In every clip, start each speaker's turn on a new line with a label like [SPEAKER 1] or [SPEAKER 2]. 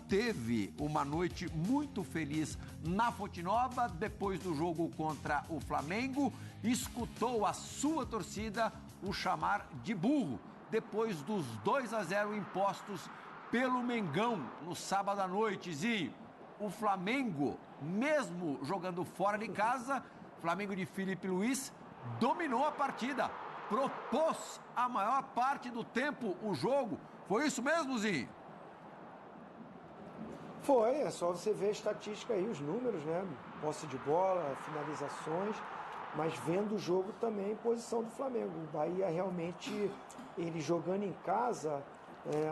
[SPEAKER 1] teve uma noite muito feliz na Fonte Nova, depois do jogo contra o Flamengo, escutou a sua torcida o chamar de burro, depois dos 2-0 impostos pelo Mengão no sábado à noite. E o Flamengo, mesmo jogando fora de casa, Flamengo de Filipe Luís, dominou a partida, propôs a maior parte do tempo o jogo. Foi isso mesmo, Zinho?
[SPEAKER 2] Foi, é só você ver a estatística aí, os números, né? Posse de bola, finalizações, mas vendo o jogo também, posição do Flamengo. O Bahia realmente, ele jogando em casa,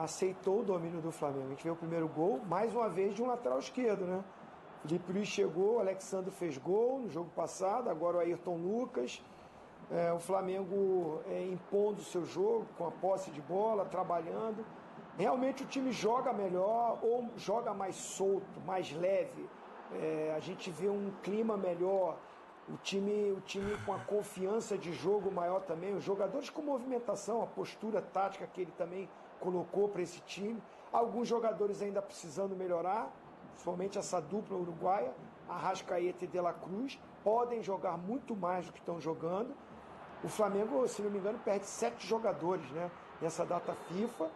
[SPEAKER 2] aceitou o domínio do Flamengo. A gente vê o primeiro gol, mais uma vez, de um lateral esquerdo, né? Felipe Luís chegou, o Alexandre fez gol no jogo passado, agora o Ayrton Lucas. O Flamengo impondo o seu jogo, com a posse de bola, trabalhando. Realmente o time joga melhor ou joga mais solto, mais leve. A gente vê um clima melhor, o time com a confiança de jogo maior também, os jogadores com movimentação, a postura tática que ele também colocou para esse time. Alguns jogadores ainda precisando melhorar, principalmente essa dupla uruguaia, Arrascaeta e De La Cruz, podem jogar muito mais do que estão jogando. O Flamengo, se não me engano, perde 7 jogadores, né, nessa data FIFA.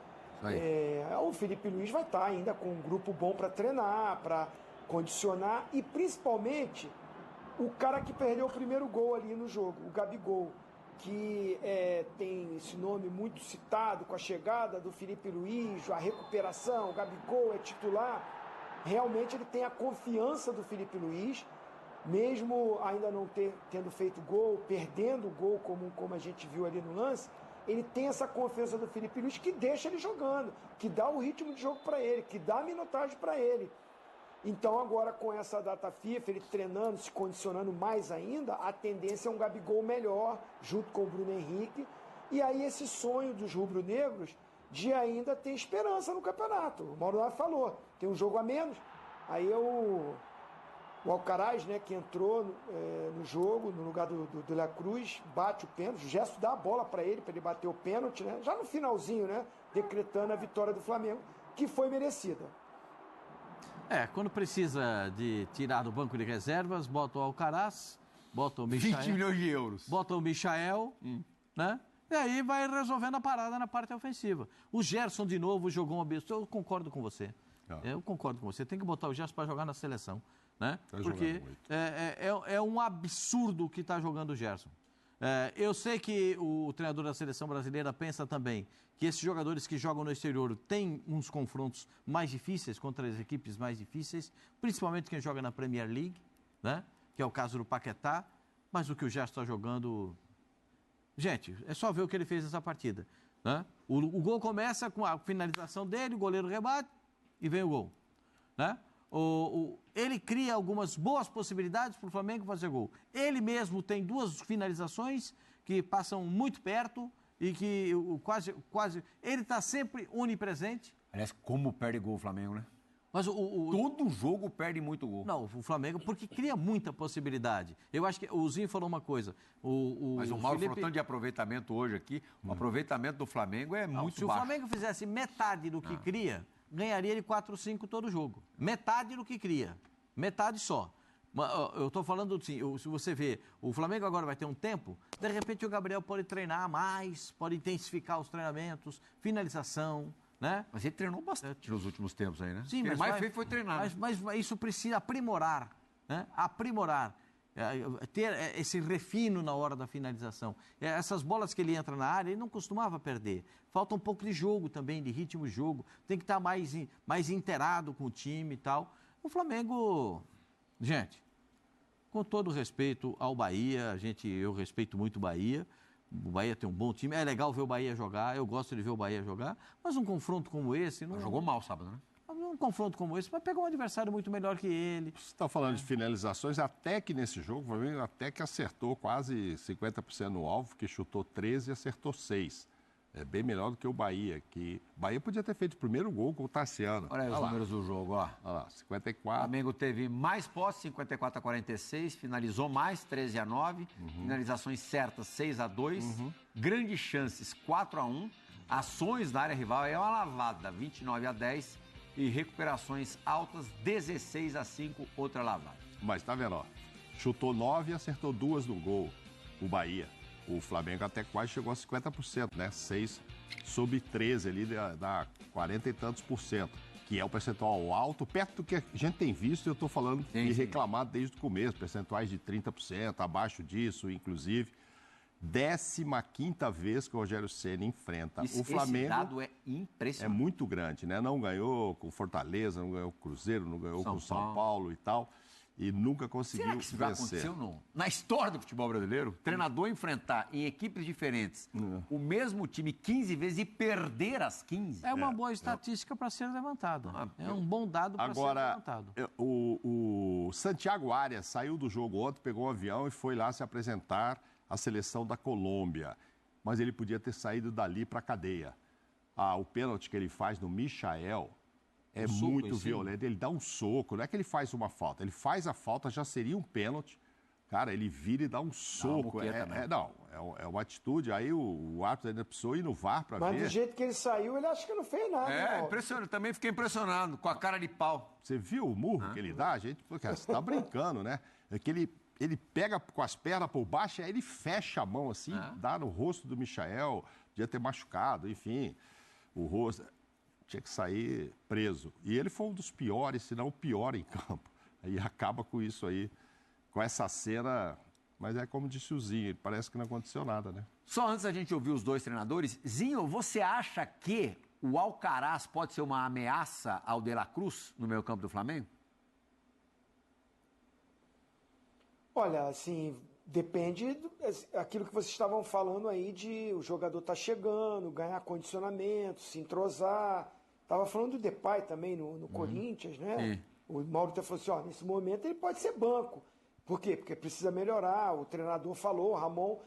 [SPEAKER 2] O Filipe Luís vai estar ainda com um grupo bom para treinar, para condicionar, e principalmente o cara que perdeu o primeiro gol ali no jogo, o Gabigol, que tem esse nome muito citado com a chegada do Filipe Luís, a recuperação, o Gabigol é titular. Realmente ele tem a confiança do Filipe Luís, mesmo ainda não tendo feito gol, perdendo o gol como a gente viu ali no lance, ele tem essa confiança do Filipe Luís que deixa ele jogando, que dá o ritmo de jogo para ele, que dá a minutagem para ele. Então agora com essa data FIFA, ele treinando, se condicionando mais ainda, a tendência é um Gabigol melhor, junto com o Bruno Henrique, e aí esse sonho dos rubro-negros de ainda ter esperança no campeonato. O Mauro Naves falou, tem um jogo a menos, aí o Alcaraz, né, que entrou no jogo, no lugar do De La Cruz, bate o pênalti, o Gerson dá a bola para ele bater o pênalti, né, já no finalzinho, né, decretando a vitória do Flamengo, que foi merecida.
[SPEAKER 3] Quando precisa de tirar do banco de reservas, bota o Alcaraz, bota o Michael...
[SPEAKER 1] 20 milhões de euros.
[SPEAKER 3] Bota o Michael, né? E aí vai resolvendo a parada na parte ofensiva. O Gerson, de novo, jogou um absurdo. Eu concordo com você. Eu concordo com você. Tem que botar o Gerson para jogar na seleção. Né? Porque é um absurdo o que está jogando o Gerson. Eu sei que o treinador da seleção brasileira pensa também que esses jogadores que jogam no exterior têm uns confrontos mais difíceis contra as equipes mais difíceis, principalmente quem joga na Premier League, né? Que é o caso do Paquetá, mas o que o Gerson está jogando... Gente, é só ver o que ele fez nessa partida. Né? O gol começa com a finalização dele, o goleiro rebate e vem o gol. Né? Ele cria algumas boas possibilidades para o Flamengo fazer gol. Ele mesmo tem 2 finalizações que passam muito perto e que quase... Ele está sempre onipresente.
[SPEAKER 1] Aliás, como perde gol o Flamengo, né?
[SPEAKER 3] Mas
[SPEAKER 1] todo jogo perde muito gol.
[SPEAKER 3] Não, o Flamengo, porque cria muita possibilidade. Eu acho que o Zinho falou uma coisa.
[SPEAKER 1] Mas o Mauro falou tanto de aproveitamento hoje aqui. O aproveitamento do Flamengo é muito baixo.
[SPEAKER 3] Se o Flamengo fizesse metade do que cria, ganharia de 4-5 todo jogo. Metade do que cria. Metade só. Eu estou falando assim, se você vê, o Flamengo agora vai ter um tempo, de repente o Gabriel pode treinar mais, pode intensificar os treinamentos, finalização, né?
[SPEAKER 1] Mas ele treinou bastante nos últimos tempos aí, né?
[SPEAKER 3] Sim, mas
[SPEAKER 1] mais feio foi treinar.
[SPEAKER 3] Mas isso precisa aprimorar, né? Aprimorar. Ter esse refino na hora da finalização. Essas bolas que ele entra na área, ele não costumava perder. Falta um pouco de jogo também, de ritmo de jogo. Tem que estar mais inteirado com o time e tal. O Flamengo, gente, com todo respeito ao Bahia, eu respeito muito o Bahia. O Bahia tem um bom time. É legal ver o Bahia jogar, eu gosto de ver o Bahia jogar. Mas um confronto como esse... Não...
[SPEAKER 1] Jogou mal sábado, né?
[SPEAKER 3] Um confronto como esse, vai pegar um adversário muito melhor que ele.
[SPEAKER 4] Você está falando de finalizações, até que nesse jogo, o Flamengo até que acertou quase 50% no alvo, que chutou 13 e acertou 6. É bem melhor do que o Bahia, que o Bahia podia ter feito o primeiro gol com o Tassiano.
[SPEAKER 1] Olha aí os números do jogo, ó.
[SPEAKER 4] Olha lá, 54.
[SPEAKER 1] O Flamengo teve mais posse, 54-46, finalizou mais, 13-9, finalizações certas, 6-2, grandes chances, 4-1, ações na área rival, é uma lavada, 29-10, e recuperações altas, 16-5, outra lavada.
[SPEAKER 4] Mas tá vendo, ó, chutou 9 e acertou 2 no gol, o Bahia. O Flamengo até quase chegou a 50%, né? 6 sobre 13 ali, dá 40 e tantos por cento, que é o percentual alto, perto do que a gente tem visto, eu tô falando e reclamado desde o começo, percentuais de 30%, abaixo disso, inclusive. 15ª vez que o Rogério Ceni enfrenta o Flamengo.
[SPEAKER 1] Esse dado é impressionante.
[SPEAKER 4] É muito grande, né? Não ganhou com Fortaleza, não ganhou com o Cruzeiro, não ganhou com o São Paulo e tal. E nunca conseguiu vencer.
[SPEAKER 1] Será que isso já aconteceu na história do futebol brasileiro? Treinador enfrentar em equipes diferentes o mesmo time 15 vezes e perder as 15?
[SPEAKER 3] É uma boa estatística para ser levantada. É um bom dado para ser levantado.
[SPEAKER 4] Agora, o Santiago Arias saiu do jogo ontem, pegou um avião e foi lá se apresentar à seleção da Colômbia. Mas ele podia ter saído dali para a cadeia. O pênalti que ele faz no Michael é muito violento. Ele dá um soco, não é que ele faz uma falta. Ele faz a falta, já seria um pênalti. Cara, ele vira e dá um soco. É uma atitude. Aí o árbitro ainda precisou ir no VAR para ver.
[SPEAKER 2] Mas do jeito que ele saiu, ele acha que não fez nada.
[SPEAKER 1] É, impressionante. Também fiquei impressionado com a cara de pau.
[SPEAKER 4] Você viu o murro que ele dá? A gente, você está brincando, né? É que ele pega com as pernas por baixo, aí ele fecha a mão assim, dá no rosto do Michael, podia ter machucado, enfim, o rosto tinha que sair preso. E ele foi um dos piores, se não o pior em campo. Aí acaba com isso aí, com essa cena, mas é como disse o Zinho, parece que não aconteceu nada, né?
[SPEAKER 1] Só antes da gente ouvir os dois treinadores, Zinho, você acha que o Alcaraz pode ser uma ameaça ao De La Cruz no meio campo do Flamengo?
[SPEAKER 2] Olha, assim, depende daquilo que vocês estavam falando aí de o jogador tá chegando, ganhar condicionamento, se entrosar. Tava falando do Depay também no Corinthians, né? Sim. O Mauro até falou assim, nesse momento ele pode ser banco. Por quê? Porque precisa melhorar, o treinador falou, o Ramon,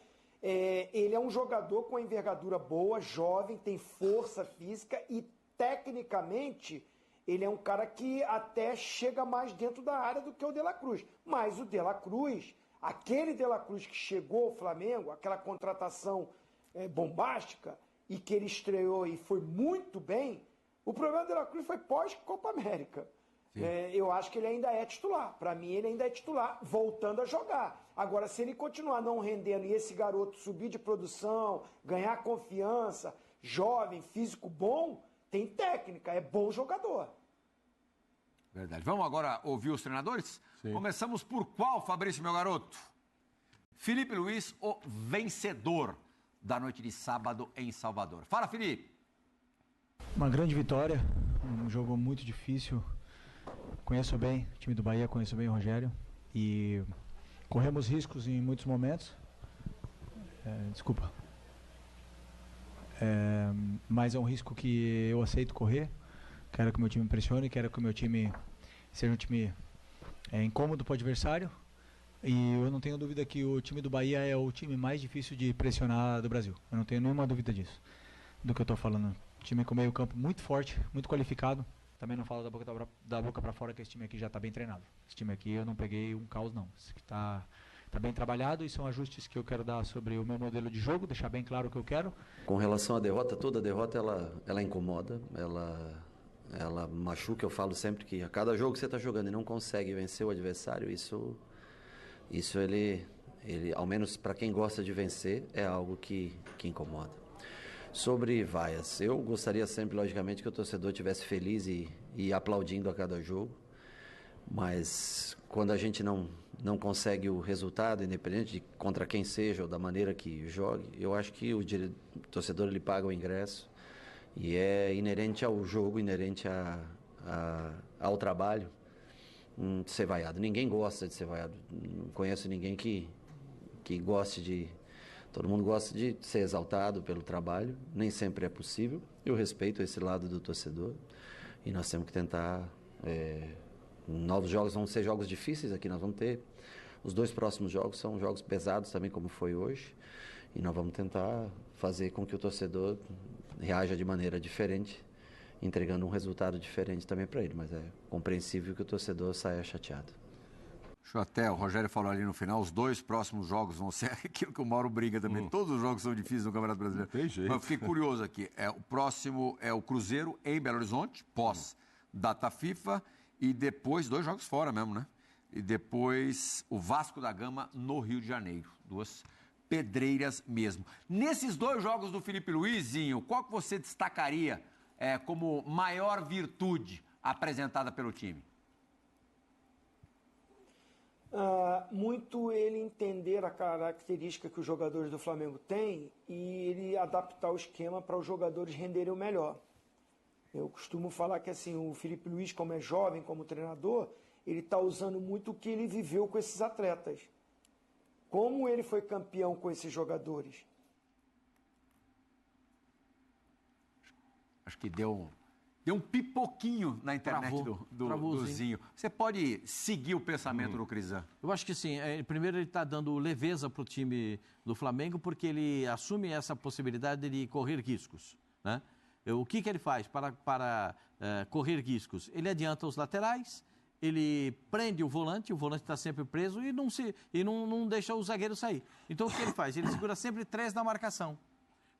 [SPEAKER 2] ele é um jogador com envergadura boa, jovem, tem força física e tecnicamente ele é um cara que até chega mais dentro da área do que o De La Cruz. Mas o De La Cruz, aquele De La Cruz que chegou ao Flamengo, aquela contratação bombástica e que ele estreou e foi muito bem, o problema do De La Cruz foi pós-Copa América. Eu acho que ele ainda é titular. Para mim, ele ainda é titular, voltando a jogar. Agora, se ele continuar não rendendo e esse garoto subir de produção, ganhar confiança, jovem, físico bom, tem técnica, é bom jogador.
[SPEAKER 1] Verdade. Vamos agora ouvir os treinadores?
[SPEAKER 4] Sim.
[SPEAKER 1] Começamos por qual, Fabrício, meu garoto? Felipe Luiz, o vencedor da noite de sábado em Salvador. Fala, Felipe.
[SPEAKER 5] Uma grande vitória, um jogo muito difícil. Conheço bem o time do Bahia, conheço bem o Rogério e corremos riscos em muitos momentos. Mas é um risco que eu aceito correr. Quero que o meu time pressione, quero que o meu time seja um time incômodo para o adversário. E eu não tenho dúvida que o time do Bahia é o time mais difícil de pressionar do Brasil. Eu não tenho nenhuma dúvida disso, do que eu estou falando. O time com meio campo muito forte, muito qualificado. Também não falo da boca para fora que esse time aqui já está bem treinado. Esse time aqui eu não peguei um caos não. Esse aqui está bem trabalhado e são ajustes que eu quero dar sobre o meu modelo de jogo, deixar bem claro o que eu quero.
[SPEAKER 6] Com relação à derrota, toda derrota ela incomoda, ela machuca. Eu falo sempre que a cada jogo que você está jogando e não consegue vencer o adversário, isso ele ao menos para quem gosta de vencer, é algo que incomoda. Sobre vaias, eu gostaria sempre, logicamente, que o torcedor estivesse feliz e aplaudindo a cada jogo, mas quando a gente não consegue o resultado, independente de contra quem seja ou da maneira que jogue, eu acho que o torcedor ele paga o ingresso e é inerente ao jogo, inerente ao trabalho ser vaiado. Ninguém gosta de ser vaiado, não conheço ninguém que goste de... Todo mundo gosta de ser exaltado pelo trabalho, nem sempre é possível. Eu respeito esse lado do torcedor e nós temos que tentar... novos jogos vão ser jogos difíceis aqui, nós vamos ter... Os 2 próximos jogos são jogos pesados também, como foi hoje, e nós vamos tentar fazer com que o torcedor reaja de maneira diferente, entregando um resultado diferente também para ele, mas é compreensível que o torcedor saia chateado.
[SPEAKER 1] Até o Rogério falou ali no final, os 2 próximos jogos vão ser aquilo que o Mauro brinca também. Todos os jogos são difíceis no Campeonato Brasileiro.
[SPEAKER 4] Tem jeito.
[SPEAKER 1] Mas eu fiquei curioso aqui. O próximo é o Cruzeiro em Belo Horizonte, pós data FIFA, e depois 2 jogos fora mesmo, né? E depois o Vasco da Gama no Rio de Janeiro. 2 pedreiras mesmo. Nesses 2 jogos do Filipe Luizinho, qual que você destacaria como maior virtude apresentada pelo time?
[SPEAKER 2] Muito ele entender a característica que os jogadores do Flamengo têm e ele adaptar o esquema para os jogadores renderem o melhor. Eu costumo falar que assim, o Filipe Luiz, como é jovem, como treinador, ele está usando muito o que ele viveu com esses atletas. Como ele foi campeão com esses jogadores.
[SPEAKER 1] Acho que deu um pipoquinho na internet do Zinho. Você pode seguir o pensamento do Crisan?
[SPEAKER 3] Eu acho que sim. Primeiro, ele está dando leveza para o time do Flamengo, porque ele assume essa possibilidade de correr riscos, né? O que ele faz para correr riscos? Ele adianta os laterais, ele prende o volante está sempre preso e não deixa o zagueiro sair. Então, o que ele faz? Ele segura sempre 3 na marcação.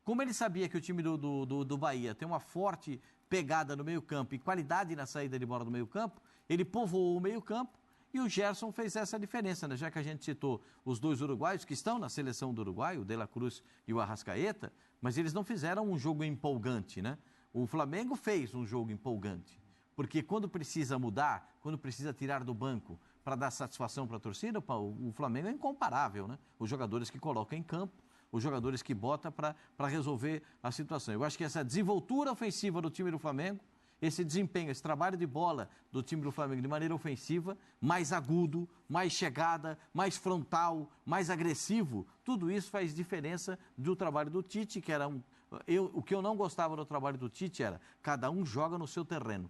[SPEAKER 3] Como ele sabia que o time do Bahia tem uma forte pegada no meio-campo e qualidade na saída de bola do meio-campo, ele povoou o meio-campo e o Gerson fez essa diferença, né? Já que a gente citou os 2 uruguaios que estão na seleção do Uruguai, o De La Cruz e o Arrascaeta, mas eles não fizeram um jogo empolgante, né? O Flamengo fez um jogo empolgante, porque quando precisa mudar, quando precisa tirar do banco para dar satisfação para a torcida, o Flamengo é incomparável, né? Os jogadores que colocam em campo, os jogadores que bota para resolver a situação. Eu acho que essa desenvoltura ofensiva do time do Flamengo, esse desempenho, esse trabalho de bola do time do Flamengo de maneira ofensiva, mais agudo, mais chegada, mais frontal, mais agressivo, tudo isso faz diferença do trabalho do Tite, que era o que eu não gostava do trabalho do Tite era, cada um joga no seu terreno.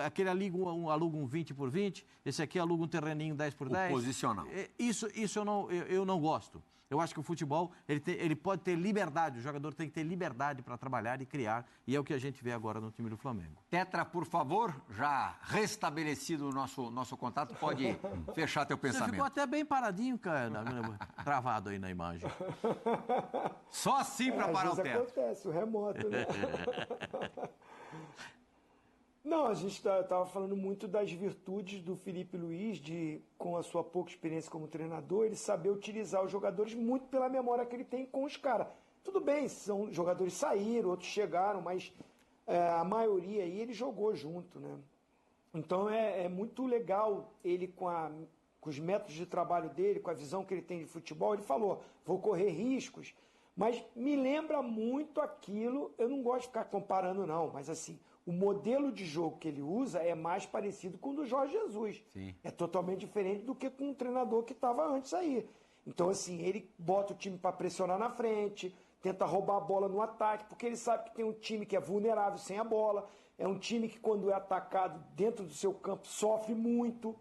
[SPEAKER 3] Aquele aluga um 20 por 20, esse aqui aluga um terreninho 10 por 10.
[SPEAKER 1] O posicional.
[SPEAKER 3] Isso eu não gosto. Eu acho que o futebol, ele pode ter liberdade, o jogador tem que ter liberdade para trabalhar e criar, e é o que a gente vê agora no time do Flamengo.
[SPEAKER 1] Tetra, por favor, já restabelecido o nosso contato, pode fechar teu pensamento.
[SPEAKER 3] Você ficou até bem paradinho, cara, travado aí na imagem.
[SPEAKER 1] Só assim para parar o Tetra.
[SPEAKER 2] Acontece, o remoto, né? Não, a gente estava falando muito das virtudes do Filipe Luiz, com a sua pouca experiência como treinador, ele saber utilizar os jogadores muito pela memória que ele tem com os caras. Tudo bem, são jogadores saíram, outros chegaram, mas a maioria aí ele jogou junto, né? Então é muito legal ele com os métodos de trabalho dele, com a visão que ele tem de futebol, ele falou, vou correr riscos, mas me lembra muito aquilo, eu não gosto de ficar comparando não, mas assim, o modelo de jogo que ele usa é mais parecido com o do Jorge Jesus.
[SPEAKER 1] Sim.
[SPEAKER 2] É totalmente diferente do que com o treinador que estava antes aí. Então, assim, ele bota o time para pressionar na frente, tenta roubar a bola no ataque, porque ele sabe que tem um time que é vulnerável sem a bola, é um time que quando é atacado dentro do seu campo sofre muito,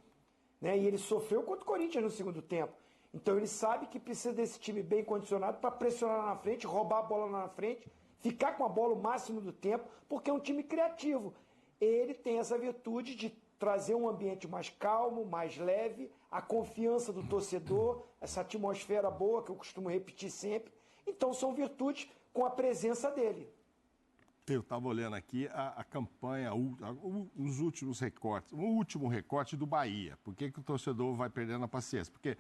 [SPEAKER 2] né? E ele sofreu contra o Corinthians no segundo tempo. Então, ele sabe que precisa desse time bem condicionado para pressionar na frente, roubar a bola na frente, ficar com a bola o máximo do tempo, porque é um time criativo. Ele tem essa virtude de trazer um ambiente mais calmo, mais leve, a confiança do torcedor, essa atmosfera boa que eu costumo repetir sempre. Então são virtudes com a presença dele.
[SPEAKER 4] Eu estava olhando aqui a campanha, os últimos recortes, o último recorte do Bahia. Por que o torcedor vai perdendo a paciência? Porque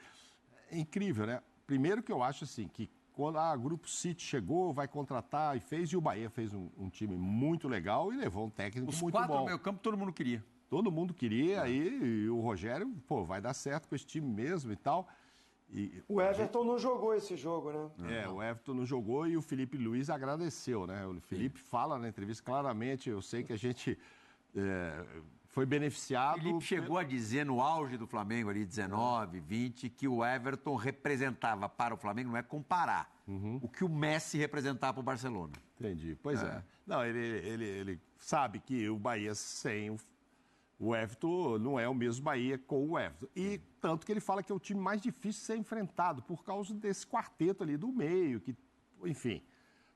[SPEAKER 4] é incrível, né? Primeiro que eu acho assim, que quando o Grupo City chegou, vai contratar e o Bahia fez um time muito legal e levou um técnico muito bom.
[SPEAKER 1] Os 4 no meio campo todo mundo queria.
[SPEAKER 4] Todo mundo queria, aí o Rogério, vai dar certo com esse time mesmo e tal.
[SPEAKER 2] O Everton não jogou esse jogo, né?
[SPEAKER 4] O Everton não jogou e o Filipe Luiz agradeceu, né? O Felipe fala na entrevista claramente, eu sei que a gente foi beneficiado.
[SPEAKER 1] O Felipe chegou a dizer no auge do Flamengo, ali 19, 20, que o Everton representava para o Flamengo, não é comparar, o que o Messi representava para o Barcelona.
[SPEAKER 4] Entendi, pois é. Não, ele sabe que o Bahia sem o Everton não é o mesmo Bahia com o Everton. E tanto que ele fala que é o time mais difícil de ser enfrentado por causa desse quarteto ali do meio, que, enfim,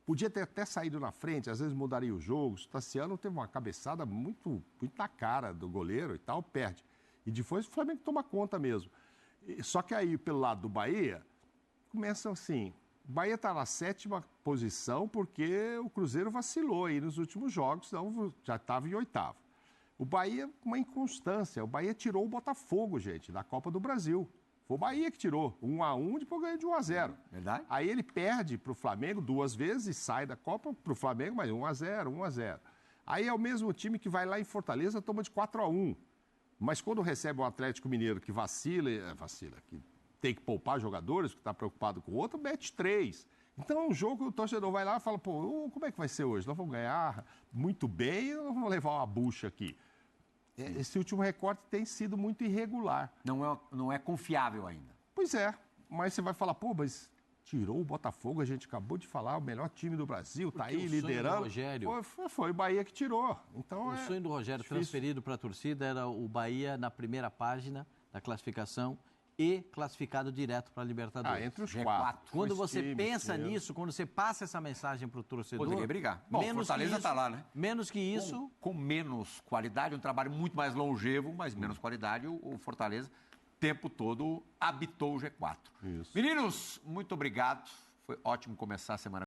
[SPEAKER 4] podia ter até saído na frente, às vezes mudaria o jogo. O Tassiano teve uma cabeçada muito na cara do goleiro e tal, perde. E depois o Flamengo toma conta mesmo. Só que aí, pelo lado do Bahia, começa assim, o Bahia está na 7ª posição porque o Cruzeiro vacilou aí nos últimos jogos, então já estava em 8º. O Bahia, uma inconstância. O Bahia tirou o Botafogo, gente, da Copa do Brasil. Foi o Bahia que tirou. 1-1, depois ganhou de 1-0.
[SPEAKER 1] Verdade.
[SPEAKER 4] Aí ele perde para o Flamengo 2 vezes, sai da Copa para o Flamengo, mas 1-0, 1-0. Aí é o mesmo time que vai lá em Fortaleza, toma de 4-1. Mas quando recebe um Atlético Mineiro que vacila, que tem que poupar jogadores, que está preocupado com o outro, mete 3. Então é um jogo que o torcedor vai lá e fala, pô, como é que vai ser hoje? Nós vamos ganhar muito bem ou nós vamos levar uma bucha aqui? Esse último recorte tem sido muito irregular.
[SPEAKER 1] Não é confiável ainda.
[SPEAKER 4] Pois é, mas você vai falar, pô, mas tirou o Botafogo, a gente acabou de falar, o melhor time do Brasil, tá aí liderando.
[SPEAKER 3] Rogério,
[SPEAKER 4] foi o Bahia que tirou. Então,
[SPEAKER 3] o sonho do Rogério transferido para a torcida era o Bahia na primeira página da classificação e classificado direto para a Libertadores.
[SPEAKER 4] Entre os
[SPEAKER 1] G4.
[SPEAKER 4] 4.
[SPEAKER 3] Quando você pensa nisso, quando você passa essa mensagem para o torcedor...
[SPEAKER 1] Poderia brigar. Bom, Fortaleza está lá, né?
[SPEAKER 3] Menos que isso...
[SPEAKER 1] Com menos qualidade, um trabalho muito mais longevo, mas menos qualidade, o Fortaleza, o tempo todo, habitou o G4.
[SPEAKER 4] Isso.
[SPEAKER 1] Meninos, muito obrigado. Foi ótimo começar a semana.